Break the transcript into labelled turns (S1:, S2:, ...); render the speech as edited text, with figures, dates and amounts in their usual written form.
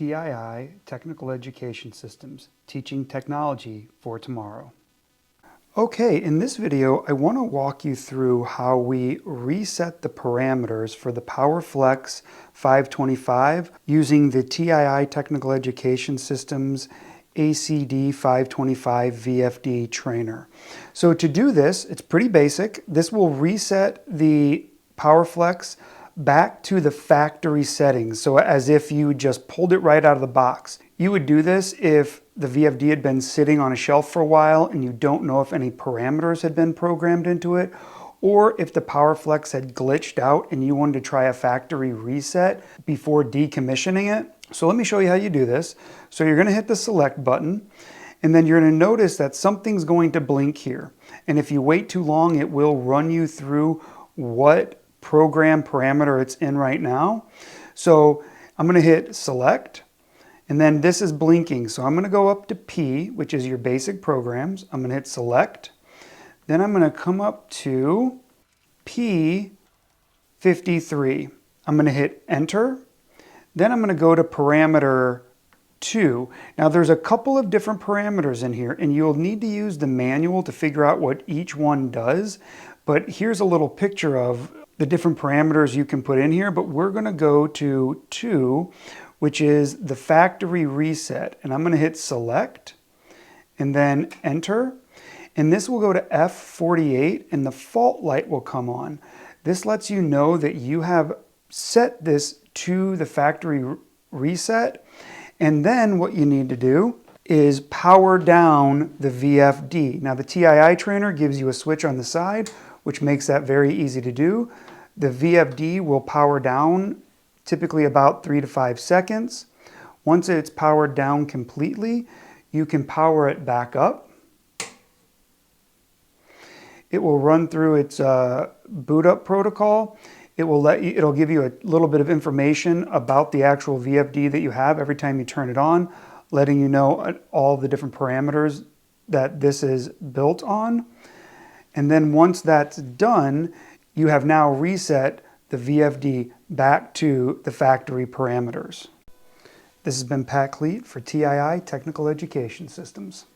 S1: TII Technical Education Systems, teaching technology for tomorrow. Okay, in this video, I want to walk you through how we reset the parameters for the PowerFlex 525 using the TII Technical Education Systems ACD 525 VFD trainer. So to do this, it's pretty basic. This will reset the PowerFlex back to the factory settings, so as if you just pulled it right out of the box. You would do this if the VFD had been sitting on a shelf for a while and you don't know if any parameters had been programmed into it, or if the PowerFlex had glitched out and you wanted to try a factory reset before decommissioning it. So let me show you how you do this. So you're going to hit the select button, and then you're going to notice that something's going to blink here. And if you wait too long, it will run you through what program parameter it's in right now. So I'm going to hit select, and then this is blinking. So I'm going to go up to P, which is your basic programs. I'm going to hit select. Then I'm going to come up to P53. I'm going to hit enter. Then I'm going to go to parameter 2. Now there's a couple of different parameters in here, and you'll need to use the manual to figure out what each one does. But here's a little picture of the different parameters you can put in here, but we're going to go to 2, which is the factory reset. And I'm going to hit select and then enter. And this will go to F48 and the fault light will come on. This lets you know that you have set this to the factory reset. And then what you need to do is power down the VFD. Now the TII trainer gives you a switch on the side, which makes that very easy to do. The VFD will power down typically about 3 to 5 seconds. Once it's powered down completely, you can power it back up. It will run through its boot up protocol. It'll give you a little bit of information about the actual VFD that you have every time you turn it on, letting you know all the different parameters that this is built on. And then once that's done, you have now reset the VFD back to the factory parameters. This has been Pat Cleet for TII Technical Education Systems.